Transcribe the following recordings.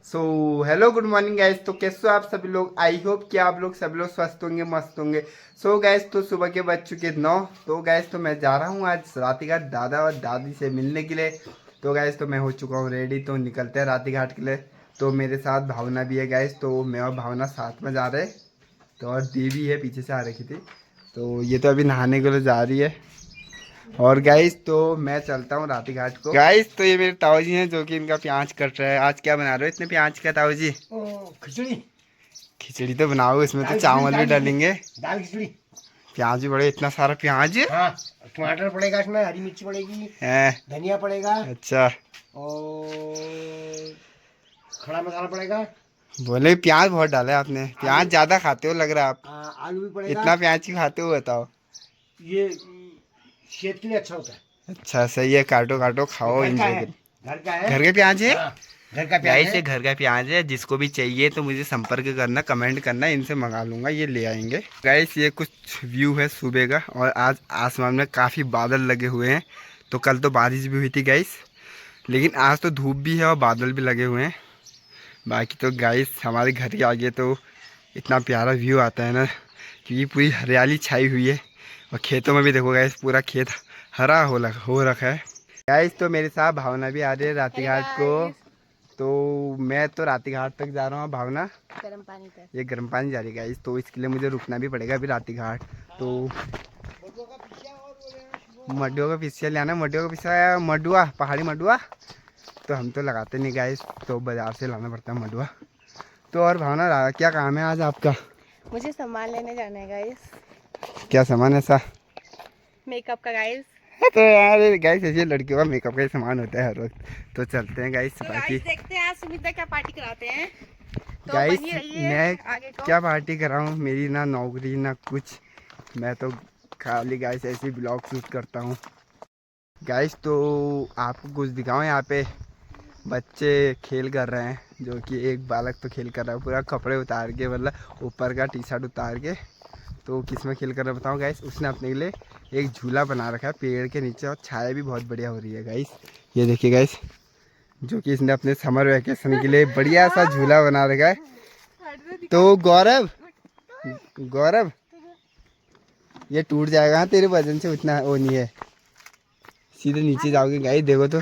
So hello good morning guys. तो कैसे हो आप सभी लोग। आई होप कि आप लोग सभी लोग स्वस्थ होंगे, मस्त होंगे। सो गाइस तो सुबह के बज चुके 9। तो गाइस तो मैं जा रहा हूँ आज राती घाट दादा और दादी से मिलने के लिए। तो गाइस तो मैं हो चुका हूँ रेडी, तो निकलते हैं राती घाट के लिए। तो मेरे साथ भावना भी है गाइस, तो मैं और भावना साथ में जा रहे हैं। तो और देवी है पीछे से आ रखी थी, तो ये तो अभी नहाने के लिए जा रही है। और गाइस तो मैं चलता हूँ राती घाट को। गाइस तो ये मेरे ताऊ जी हैं जो कि इनका प्याज कट रहा है। आज क्या बना रहे हो इतने प्याज का ताऊ जी। खिचड़ी। खिचड़ी तो बनाओ, इसमें तो चावल भी डालेंगे। दाल खिचड़ी। प्याज भी बड़े, इतना सारा प्याज। हाँ, टमाटर पड़ेगा इसमें, हरी मिर्ची पड़ेगी, है। धनिया पड़ेगा अच्छा। और खड़ा मसाला पड़ेगा। बोले प्याज बहुत डाले आपने, प्याज ज्यादा खाते हो लग रहा है आप। आलू भी पड़ेगा। इतना प्याज क्यों खाते हो बताओ। ये सेहत के लिए अच्छा होता है। अच्छा सही है, काटो काटो खाओ, एंजॉय करो। घर का है। घर के प्याज है। हाँ, घर का प्याज गाइस है। ये घर का प्याज है, जिसको भी चाहिए तो मुझे संपर्क करना, कमेंट करना, इनसे मंगा लूंगा, ये ले आएंगे। गाइस ये कुछ व्यू है सुबह का, और आज आसमान में काफ़ी बादल लगे हुए हैं। तो कल तो बारिश भी हुई थी गाइस, लेकिन आज तो धूप भी है और बादल भी लगे हुए हैं। बाकी तो गाइस हमारे घर के आगे तो इतना प्यारा व्यू आता है ना, क्योंकि पूरी हरियाली छाई हुई है। और खेतों में भी देखो गाइस, पूरा खेत हरा हो रखा है। गाइस तो मेरे साथ भावना भी आ रही है राती घाट को। तो मैं तो राती घाट तक जा रहा हूँ, भावना गर्म पानी पे। ये गर्म पानी जा रही है गाइस, तो इसके लिए मुझे रुकना भी पड़ेगा अभी राती घाट। तो मडुआ का पिस्सा लाना, मडुआ का पिस्सा, मडुआ पहाड़ी मडुआ तो हम तो लगाते नहीं गाइस, तो बाजार से लाना पड़ता है मडुआ। तो और भावना क्या काम है आज आपका। मुझे सामान लेने जाना है गाइस। क्या सामान ऐसा। मेकअप का गाइस। तो यार गाइस ऐसे लड़कियों का मेकअप का ही सामान होता है हर वक्त। तो चलते हैं गाइस। तो बाकी गाइस देखते हैं आज सुमिता क्या पार्टी कराते हैं। तो गाइस बनी रहिए मैं आगे को। क्या पार्टी कर रहा हूँ, मेरी ना नौकरी ना कुछ, मैं तो खाली गाइस ऐसे ही ब्लॉग शूट करता हूँ। गाइस तो आपको कुछ दिखाऊं, यहाँ पे बच्चे खेल कर रहे हैं, जो कि एक बालक तो खेल कर रहा है पूरा कपड़े उतार के, मतलब ऊपर का टी शर्ट उतार के। तो किस में खेल कर रहा है बताऊँ गाइस। उसने अपने के लिए एक झूला बना रखा है पेड़ के नीचे, और छाया भी बहुत बढ़िया हो रही है गाइस। ये देखिए गाइस, जो कि इसने अपने समर वैकेशन के लिए बढ़िया सा झूला बना रखा है। तो गौरव गौरव ये टूट जाएगा, हाँ तेरे वजन से उतना वो नहीं है, सीधे नीचे जाओगे गाइस। देखो तो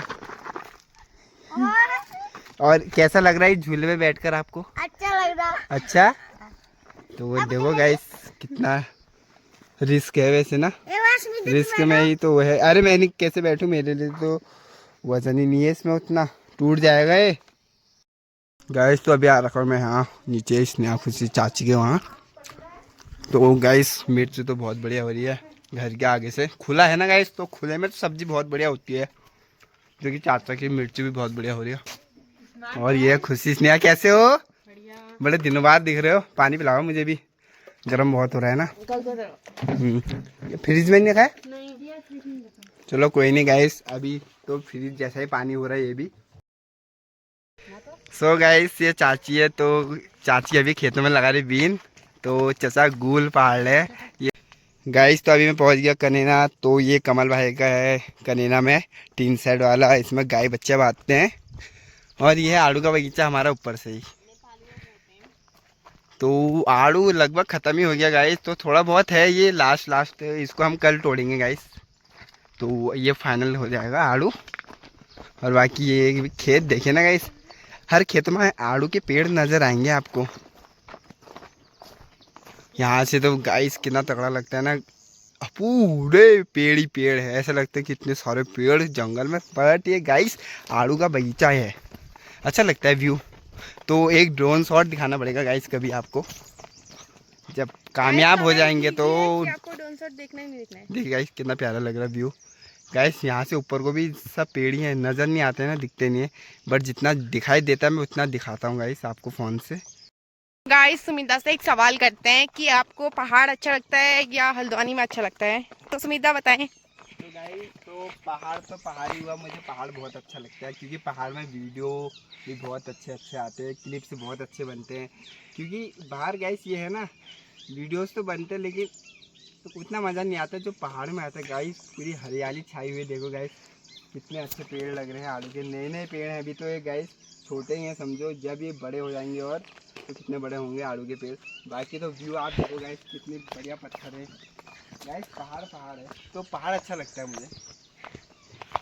और कैसा लग रहा है इस झूले में बैठकर आपको। अच्छा लग रहा। अच्छा तो वो देखो गाइस कितना रिस्क है वैसे ना, रिस्क में ही तो वो है। अरे मैं नहीं कैसे बैठूं, मेरे लिए तो वजन ही नहीं है इसमें उतना, टूट जाएगा ये। गाइस तो अभी आ रखा हूँ मैं यहाँ नीचे स्नेहा खुशी चाची के वहाँ। तो गाइस मिर्च तो बहुत बढ़िया हो रही है, घर के आगे से खुला है ना गाइस, तो खुले में तो सब्जी बहुत बढ़िया होती है, जो कि चाचा की मिर्च भी बहुत बढ़िया हो रही है। और ये खुशी स्नेहा कैसे हो, बड़े दिनों बाद दिख रहे हो। पानी पिलाओ मुझे भी, गर्म बहुत हो रहा है ना। ये फ्रिज में नहीं रखा। चलो कोई नहीं गाइस, अभी तो फ्रिज जैसा ही पानी हो रहा है ये भी। सो गाइस ये चाची है, तो चाची अभी खेतों में लगा रही बीन, तो चचा गूल पहाड़ है ये। गाइस तो अभी मैं पहुंच गया कनेना। तो ये कमल भाई का है कनेना में, टीन सेट वाला, इसमें गाय बच्चे बांधते हैं। और ये है आड़ू का बगीचा हमारा ऊपर से ही। तो आड़ू लगभग ख़त्म ही हो गया गाइस, तो थोड़ा बहुत है ये लास्ट इसको हम कल तोड़ेंगे गाइस। तो ये फाइनल हो जाएगा आड़ू। और बाकी ये खेत देखिए ना गाइस, हर खेत में आड़ू के पेड़ नज़र आएंगे आपको। यहाँ से तो गाइस कितना तगड़ा लगता है ना, पूरे पेड़ ही पेड़ है, ऐसा लगता है कि इतने सारे पेड़ जंगल में। बट ये गाइस आड़ू का बगीचा है, अच्छा लगता है व्यू। तो एक ड्रोन शॉट दिखाना पड़ेगा गाइस कभी आपको, जब कामयाब हो जाएंगे तो। आपको ड्रोन शॉट देखना ही नहीं देखना है। देखिए गाइस कितना प्यारा लग रहा है व्यू। गाइस यहाँ से ऊपर को भी सब पेड़ ही हैं, नज़र नहीं आते ना, दिखते नहीं है, बट जितना दिखाई देता है मैं उतना दिखाता हूँ गाइस आपको फ़ोन से। गाइस सुमिता से एक सवाल करते हैं कि आपको पहाड़ अच्छा लगता है या हल्द्वानी में अच्छा लगता है। तो सुमिता बताएं। तो गाइस तो पहाड़ ही हुआ, मुझे पहाड़ बहुत अच्छा लगता है, क्योंकि पहाड़ में वीडियो भी बहुत अच्छे आते हैं, क्लिप्स बहुत अच्छे बनते हैं। क्योंकि बाहर गाइस ये है ना, वीडियोस तो बनते हैं लेकिन तो उतना मज़ा नहीं आता जो पहाड़ में आता है गाइस। पूरी हरियाली छाई हुई देखो गाइस, कितने अच्छे पेड़ लग रहे हैं आलू के। नए नए पेड़ हैं अभी तो ये गाइस, छोटे ही हैं समझो। जब ये बड़े हो जाएंगे और तो कितने बड़े होंगे आलू के पेड़। बाकी तो व्यू आप देखो गाइस, कितनी बढ़िया पत्थर है गाइस। पहाड़ है तो पहाड़ अच्छा लगता है मुझे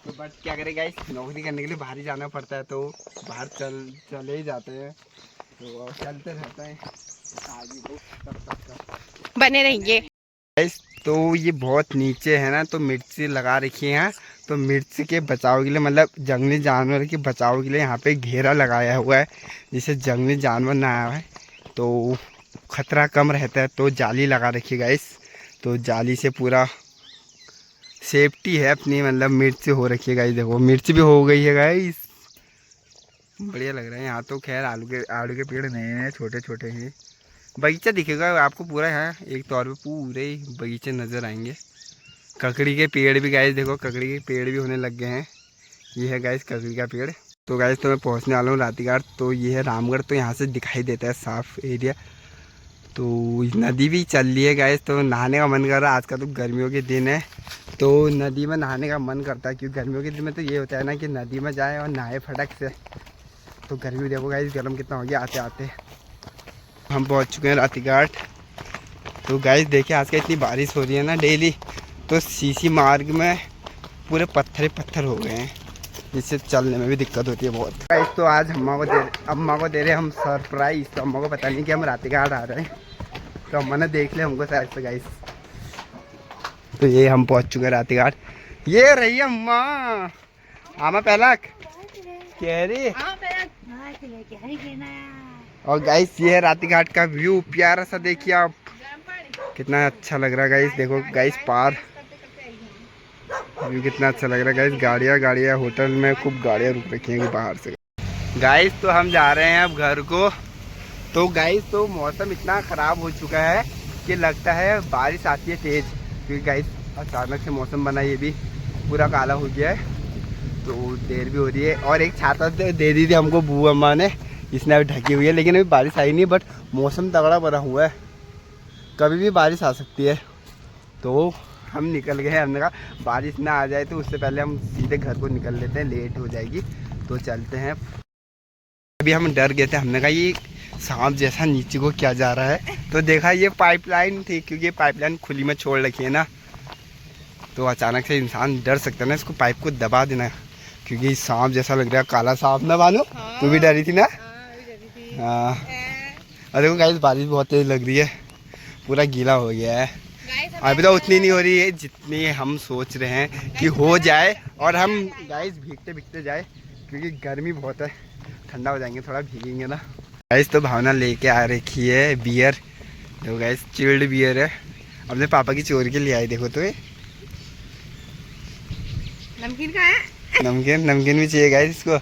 तो। बट क्या करें गाइस, नौकरी करने के लिए बाहर ही जाना पड़ता है तो बाहर चले ही जाते हैं तो चलते रहते हैं आगे तो तब। बने रहिए गाइस तो ये बहुत नीचे है ना, तो मिर्ची लगा रखी है यहाँ। तो मिर्च के बचाव के लिए, मतलब जंगली जानवर के बचाव के लिए यहाँ पे घेरा लगाया हुआ है, जिससे जंगली जानवर ना आए तो खतरा कम रहता है। तो जाली लगा रखी है गाइस, तो जाली से पूरा सेफ्टी है अपनी। मतलब मिर्च हो रखी है गाइस, देखो मिर्च भी हो गई है गाइस, बढ़िया लग रहा है। यहाँ तो खैर आलू के पेड़ नए हैं, छोटे छोटे ही। बगीचा दिखेगा आपको पूरा, यहाँ एक तौर पे पूरे ही बगीचे नज़र आएंगे। ककड़ी के पेड़ भी गाइस देखो, ककड़ी के पेड़ भी होने लग गए हैं। ये है गाइस ककड़ी का पेड़। तो गाइस तो मैं पहुँचने वाला हूँ रातीघाट। तो ये है रामगढ़, तो यहाँ से दिखाई देता है साफ एरिया। तो नदी भी चल रही है गाइस, तो नहाने का मन कर रहा है। आज का तो गर्मियों के दिन है तो नदी में नहाने का मन करता है, क्योंकि गर्मियों के दिन में तो ये होता है ना कि नदी में जाए और नहाए फटक से। तो गर्मी देखो गाइस, गर्म कितना हो गया आते आते। हम पहुंच चुके हैं रातीघाट। तो गाइस देखिए आज का इतनी बारिश हो रही है ना डेली, तो सीसी मार्ग में पूरे पत्थर हो गए हैं, जिससे चलने में भी दिक्कत होती है बहुत। गाइस तो आज अम्मा को दे रहे हम सरप्राइज। तो अम्मा को पता नहीं कि हम रातीघाट आ रहे हैं, तो अम्मा ने देख लिया हमको शायद से गाइस। तो ये हम पहुंच चुके हैं रातीघाट। ये रही अम्मा, आमा पहलक कह रही। और गाइस ये है रातीघाट का व्यू, प्यारा सा देखिए आप, कितना अच्छा लग रहा है गाइस। देखो गाइस पार व्यू कितना अच्छा लग रहा है गाइस। गाड़ियाँ होटल में खूब गाड़ियाँ रुक रखी हैं बाहर से। गाइस तो हम जा रहे हैं अब घर को। तो गाइस तो मौसम इतना ख़राब हो चुका है कि लगता है बारिश आती है तेज़, क्योंकि गाइस अचानक से मौसम बना, ये भी पूरा काला हो गया है तो देर भी हो रही है। और एक छाता दे दी थी हमको बू अम्मा ने, इसने अभी ढकी हुई है, लेकिन अभी बारिश आई नहीं। बट मौसम तगड़ा बना हुआ है, कभी भी बारिश आ सकती है। तो हम निकल गए हैं, हमने कहा बारिश ना आ जाए तो उससे पहले हम सीधे घर को निकल लेते हैं, लेट हो जाएगी। तो चलते हैं। अभी हम डर गए थे, हमने कहा ये सांप जैसा नीचे को क्या जा रहा है। तो देखा ये पाइपलाइन थी, क्योंकि ये पाइपलाइन खुली में छोड़ रखी है ना, तो अचानक से इंसान डर सकता है ना, इसको पाइप को दबा देना, क्योंकि सांप जैसा लग रहा है, काला सांप ना बानो। हाँ, तू भी डरी थी ना? हाँ। और देखो गाइस बारिश बहुत तेज लग रही है, पूरा गीला हो गया है। अभी तो उतनी नहीं हो रही है जितनी हम सोच रहे हैं कि हो जाए, और हम गाइस भीगते जाए, क्योंकि गर्मी बहुत है, ठंडा हो जाएंगे थोड़ा भीगेंगे ना। गाइस तो भावना लेके आ रखी है बियर, देखो गाइस चिल्ड बियर है, अपने पापा की चोरी के लिए आई। देखो तो ये नमकीन का है, नमकीन भी चाहिए गाइस इसको।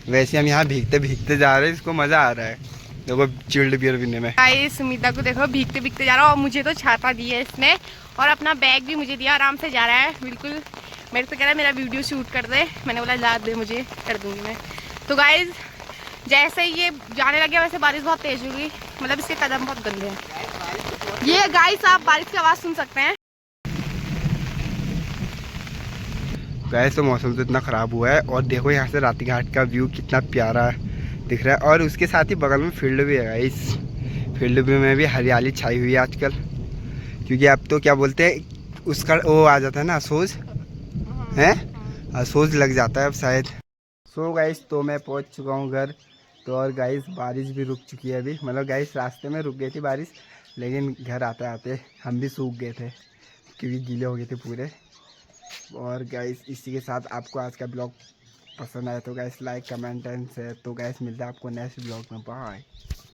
वैसे हम यहाँ भीगते जा रहे हैं, इसको मजा आ रहा है देखो चिल्ड बियर पीने में। गाइस सुमिता को देखो भीगते जा रहा है, और मुझे तो छाता दी है इसने, और अपना बैग भी मुझे दिया, आराम से जा रहा है बिल्कुल। मेरे से कह रहा है मेरा वीडियो शूट कर दे, मैंने बोला ला दे मुझे, कर दूंगी मैं। तो गाइस जैसे ही ये जाने लगे वैसे बारिश बहुत तेज होगी, मतलब इसके कदम बहुत गंदे हैं। ये गाइस आप बारिश की आवाज़ सुन सकते हैं। गाइस तो मौसम तो इतना ख़राब हुआ है, और देखो यहाँ से रातीघाट का व्यू कितना प्यारा दिख रहा है। और उसके साथ ही बगल में फील्ड भी है गाइस, फील्ड में भी हरियाली छाई हुई है आजकल, क्योंकि अब तो क्या बोलते हैं उसका वो आ जाता है ना, असोज है, असोज लग जाता है अब शायद। सो गाइस तो मैं पहुँच चुका हूँ घर। तो और गाइस बारिश भी रुक चुकी है अभी, मतलब गाइस रास्ते में रुक गई थी बारिश, लेकिन घर आते आते हम भी सूख गए थे, क्योंकि गीले हो गए थे पूरे। और गाइस इसी के साथ आपको आज का ब्लॉग पसंद आया तो guys like comment and share. तो गाइस मिलता है आपको नेक्स्ट ब्लॉग में, बाय।